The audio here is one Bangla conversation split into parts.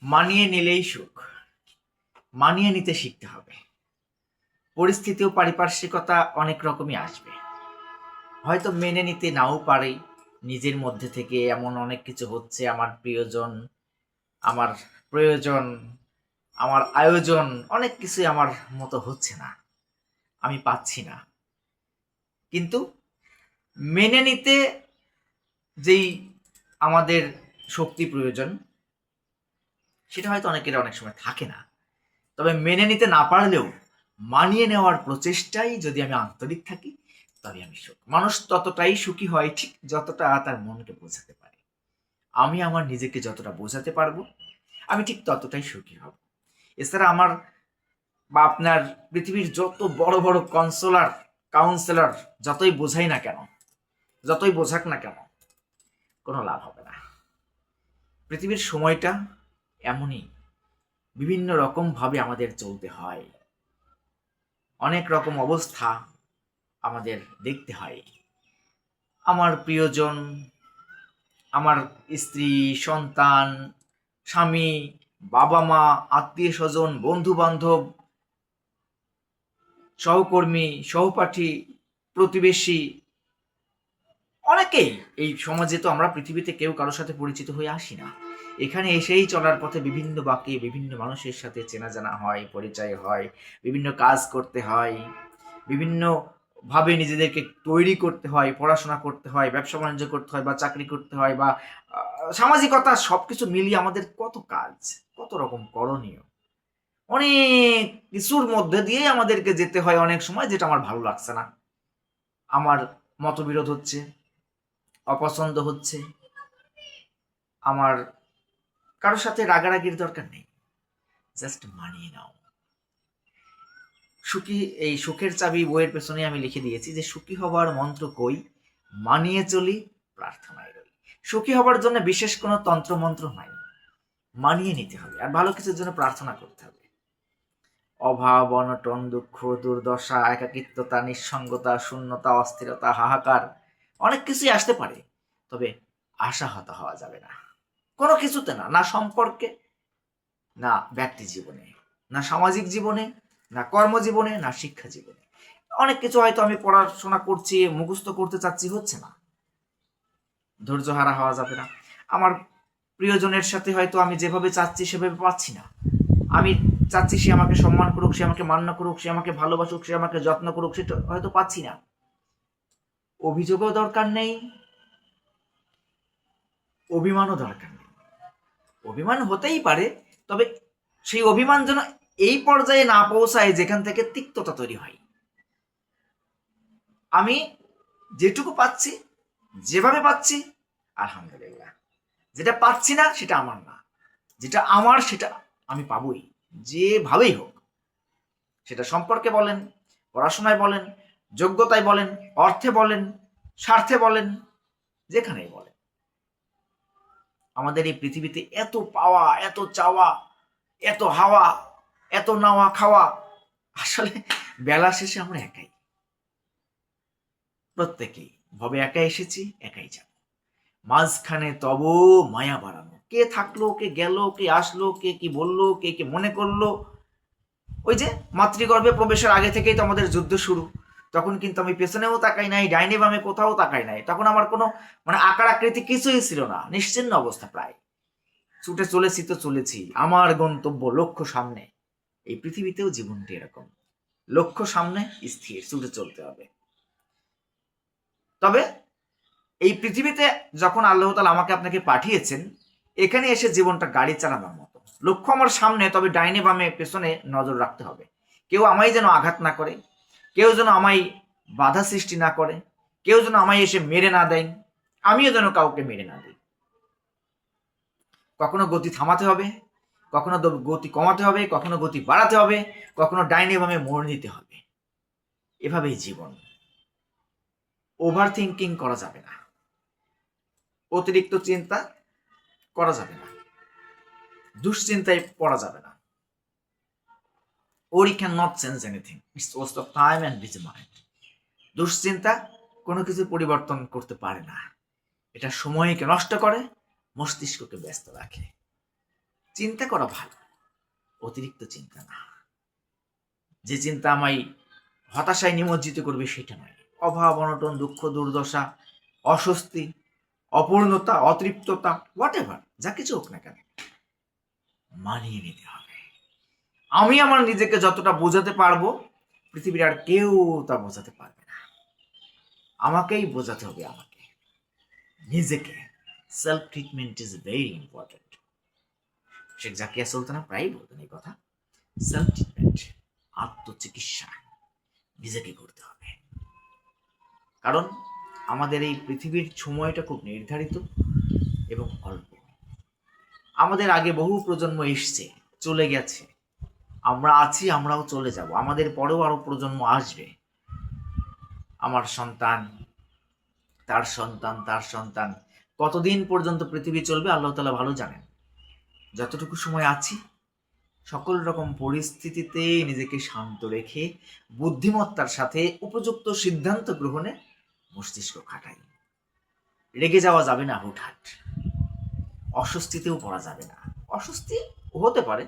মানিয়ে নিলেই সুখ। মানিয়ে নিতে শিখতে হবে। পরিস্থিতি ও পারিপার্শ্বিকতা অনেক রকমই আসবে। হয়তো মেনে নিতে নাও পারি। নিজের মধ্যে থেকে এমন অনেক কিছু হচ্ছে, আমার প্রিয়জন, আমার প্রয়োজন, আমার আয়োজন, অনেক কিছুই আমার মতো হচ্ছে না, আমি পাচ্ছি না। কিন্তু মেনে নিতে যেই আমাদের শক্তি প্রয়োজন, সেটা হয়তো অনেকের অনেক সময় থাকে না। তবে মেনে নিতে না পারলেও মানিয়ে নেওয়ার প্রচেষ্টায় যদি আমি আন্তরিক থাকি, তবে আমি সুখ। মানুষ ততটাই সুখী হয় ঠিক যতটা তার মনকে বোঝাতে পারে। আমি আমার নিজেকে যতটা বোঝাতে পারবো, আমি ঠিক ততটাই সুখী হব। এছাড়া আমার বা আপনার পৃথিবীর যত বড় বড় কাউন্সেলর যতই বোঝাই না কেন, যতই বোঝাক না কেন, কোনো লাভ হবে না। পৃথিবীর সময়টা এমনই, বিভিন্ন রকম ভাবে আমাদের চলতে হয়, অনেক রকম অবস্থা আমাদের দেখতে হয়। আমার প্রিয়জন, আমার স্ত্রী, সন্তান, স্বামী, বাবা মা, আত্মীয় স্বজন, বন্ধু বান্ধব, সহকর্মী, সহপাঠী, প্রতিবেশী, অনেকেই। এই সমাজে তো আমরা পৃথিবীতে কেউ কারোর সাথে পরিচিত হয়ে আসি না। এখানে এসেই চলার পথে বিভিন্ন বাঁকে বিভিন্ন মানুষের সাথে চেনা জানা হয়, পরিচয় হয়, বিভিন্ন কাজ করতে হয়, বিভিন্ন ভাবে নিজেদেরকে তৈরি করতে হয়, পড়াশোনা করতে হয়, ব্যবসা বাণিজ্য করতে হয়, বা চাকরি করতে হয়, বা সামাজিকতা, সবকিছু মিলিয়ে আমাদের কত কাজ, কত রকম করণীয়, অনেক কিছুর মধ্যে দিয়ে আমাদেরকে যেতে হয় অনেক সময়, যেটা আমার ভালো লাগছে না, আমার মতবিরোধ হচ্ছে, অপছন্দ হচ্ছে, আমার কারোর সাথে রাগারাগির দরকার নেই, জাস্ট মানিয়ে নাও। সুখী, এই সুখের চাবি বইয়ের পেছনে আমি লিখে দিয়েছি যে সুখী হবার মন্ত্র কই, মানিয়ে চলি, প্রার্থনায় রই। সুখী হবার জন্য বিশেষ কোনো তন্ত্র মন্ত্র নাই, মানিয়ে নিতে হবে আর ভালো কিছুর জন্য প্রার্থনা করতে হবে। অভাব, অনটন, দুঃখ, দুর্দশা, একাকিত্বতা, নিঃসঙ্গতা, শূন্যতা, অস্থিরতা, হাহাকার, অনেক কিছুই আসতে পারে। তবে আশাহত হওয়া যাবে না, কোনো কিছুতে না, না সম্পর্কে, না ব্যক্তি জীবনে, না সামাজিক জীবনে, না কর্মজীবনে, না শিক্ষা জীবনে। অনেক কিছু হয়তো আমি পড়াশোনা করছি, মুখস্থ করতে চাচ্ছি, হচ্ছে না, ধৈর্য হারা হওয়া যাবে না। আমার প্রিয়জনের সাথে হয়তো আমি যেভাবে চাচ্ছি সেভাবে পাচ্ছি না। আমি চাচ্ছি সে আমাকে সম্মান করুক, সে আমাকে মান্য করুক, সে আমাকে ভালোবাসুক, সে আমাকে যত্ন করুক, সেটা হয়তো পাচ্ছি না। অভিযোগও দরকার নেই, অভিমানও দরকার নেই। অভিমান হতেই পারে, তবে সেই অভিমান যেন এই পর্যায়ে না পৌঁছায় যেখান থেকে তিক্ততা তৈরি হয়। আমি যেটুকু পাচ্ছি, যেভাবে পাচ্ছি, আলহামদুলিল্লাহ। যেটা পাচ্ছি না সেটা আমার না, যেটা আমার সেটা আমি পাবই, যেভাবেই হোক। সেটা সম্পর্কে বলেন, পড়াশোনায় বলেন, যোগ্যতায় বলেন, অর্থে বলেন, স্বার্থে বলেন, যেখানেই বলেন। আমাদের এই পৃথিবীতে এত পাওয়া, এত চাওয়া, এত হাওয়া, এত নাওয়া খাওয়া, আসলে বেলা শেষে আমরা একাই, প্রত্যেকেই ভবে একা এসেছি, একাই যাব। মাঝখানে তব মায়া বাড়ানো, কে থাকলো, কে গেল, কে আসলো, কে কি বললো, কে কি মনে করলো। ওই যে মাতৃগর্ভে প্রবেশের আগে থেকেই তো আমাদের যুদ্ধ শুরু। তখন কিন্তু আমি পেছনেও তাকাই নাই, ডাইনে বামে কোথাও তাকাই নাই। তখন আমার কোনো আকার আকৃতি কিছুই ছিল না, নিশ্চিন্ন অবস্থা প্রায়। ছুটে চলেছি তো চলেছি, আমার গন্তব্য, লক্ষ্য সামনে। এই পৃথিবীতেও জীবনটি এরকম, লক্ষ্য সামনে, স্থির, ছুটে চলতে হবে। তবে এই পৃথিবীতে যখন আল্লাহ তাআলা আমাকে আপনাকে পাঠিয়েছেন, এখানে এসে জীবনটা গাড়ি চালানোর মতো। লক্ষ্য আমার সামনে, তবে ডাইনে বামে পেছনে নজর রাখতে হবে। কেউ আমায় যেন আঘাত না করে, কেউ যেন আমায় বাধা সৃষ্টি না করে, কেউ যেন আমায় এসে মেরে না দেয়, আমিও যেন কাউকে মেরে না দিই। কখনো গতি থামাতে হবে, কখনো গতি কমাতে হবে, কখনো গতি বাড়াতে হবে, কখনো ডাইনে বামে মোড় নিতে হবে। এভাবেই জীবন। ওভার থিঙ্কিং করা যাবে না, অতিরিক্ত চিন্তা করা যাবে না, দুশ্চিন্তায় পড়া যাবে না। ওরি can not change anything, it's West of time and busy mind. দুশ্চিন্তা কোনো কিছু পরিবর্তন করতে পারে না, এটা সময়কে নষ্ট করে, মস্তিষ্ককে ব্যস্ত রাখে। চিন্তা করা ভালো, অতিরিক্ত চিন্তা না। যে চিন্তা আমায় হতাশায় নিমজ্জিত করবে সেটা নয়। অভাব, অনটন, দুঃখ, দুর্দশা, অস্বস্তি, অপূর্ণতা, অতৃপ্ততা, হোয়াট এভার, যা কিছু হোক না কেন, মানিয়ে নিতে হবে। আমি আমার নিজেকে যতটা বোঝাতে পারবো, পৃথিবীর আর কেউ তা বোঝাতে পারবে না। আমাকেই বোঝাতে হবে, আমাকে, নিজেকে। Self treatment is very important. Sheikh Zakia Sultana প্রায়ই বলতেন এই কথা। সেলফ ট্রিটমেন্ট, আত্মচিকিৎসা নিজেকে করতে হবে। কারণ আমাদের এই পৃথিবীর সময়টা খুব নির্ধারিত এবং অল্প। আমাদের আগে বহু প্রজন্ম এসছে, চলে গেছে, আমরা আছি, আমরাও চলে যাব, আমাদের পরেও আরো প্রজন্ম আসবে। আমার সন্তান, তার সন্তান, তার সন্তান, কতদিন পর্যন্ত পৃথিবী চলবে আল্লাহ তাআলা ভালো জানেন। যতটুকু সময় আছি, সকল রকম পরিস্থিতিতে নিজেকে শান্ত রেখে বুদ্ধিমত্তার সাথে উপযুক্ত সিদ্ধান্ত গ্রহণে মস্তিষ্ক খাটাই। রেগে যাওয়া যাবে না হুটহাট, অস্বস্তিতেও পড়া যাবে না। অস্বস্তি হতে পারে,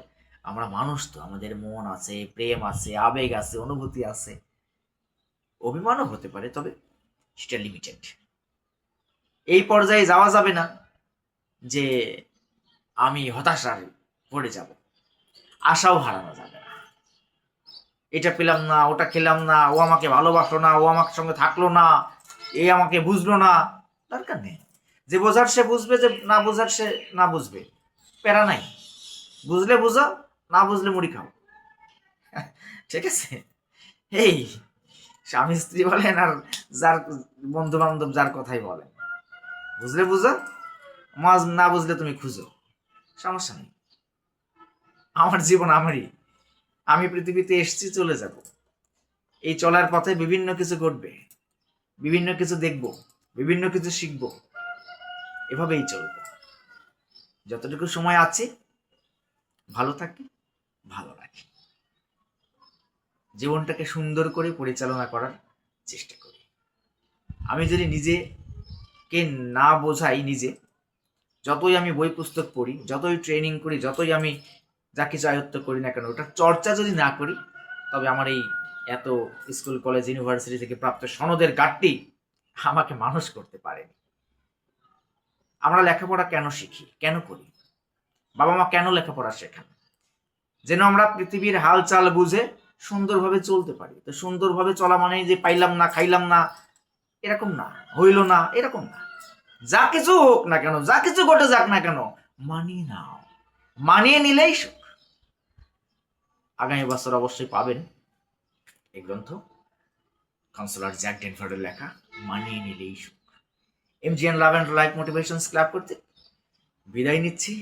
আমরা মানুষ তো, আমাদের মন আছে, প্রেম আছে, আবেগ আছে, অনুভূতি আছে, অভিমানও হতে পারে, তবে সেটা লিমিটেড। এই পর্যায়ে যাওয়া যাবে না যে আমি হতাশায় পড়ে যাব, আশাও হারানো যাবে না। এটা পেলাম না, ওটা খেলাম না, ও আমাকে ভালোবাসলো না, ও আমার সঙ্গে থাকলো না, এ আমাকে বুঝলো না, দরকার নেই। যে বোঝার সে বুঝবে, যে না বোঝার সে না বুঝবে, প্যারা নাই। বুঝলে বুঝাও, না বুঝলে মুড়ি খাও। ঠিক আছে? এই স্বামী স্ত্রী বলেন আর যার বন্ধু বান্ধব যার কথাই বলেন, বুঝলে বুঝো, মাছ না বুঝলে তুমি খুঁজো, সমস্যা নেই। আমার জীবন আমারই, আমি পৃথিবীতে এসেছি, চলে যাব। এই চলার পথে বিভিন্ন কিছু ঘটবে, বিভিন্ন কিছু দেখব, বিভিন্ন কিছু শিখব, এভাবেই চলব। যতটুকু সময় আছে ভালো থাকি, ভালো রাখি, জীবনটাকে সুন্দর করে পরিচালনা করার চেষ্টা করি। আমি যদি নিজেকে না বোঝাই, নিজে যতই আমি বই পুস্তক পড়ি, যতই ট্রেনিং করি, যতই আমি যা কিছু আয়ত্ত করি না কেন, ওটার চর্চা যদি না করি, তবে আমার এই এত স্কুল, কলেজ, ইউনিভার্সিটি থেকে প্রাপ্ত সনদের ঘাটতি আমাকে মানুষ করতে পারেনি। আমরা লেখাপড়া কেন শিখি, কেন করি? বাবা মা কেন লেখাপড়া শেখান? যেন আমরা পৃথিবীর হালচাল বুঝে সুন্দরভাবে চলতে পারি। তো সুন্দরভাবে চলা মানে যে পাইলাম না, খাইলাম না, এরকম না, হইল না, এরকম না। যা কিছু হোক না কেন, যা কিছু ঘটে যাক না কেন, মানিয়ে নাও। মানিয়ে নিলেই সুখ। আগামী বছর অবশ্যই পাবেন এই গ্রন্থ, কাউন্সিলর জ্যাক ডেনফোর্ডের লেখা, মানিয়ে নিলেই সুখ। MGN love and life motivations club করতে বিদায় নিচ্ছি।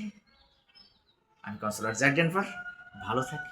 আমি কাউন্সিলর জ্যাক ডেনফোর্ড। ভালো থাকি।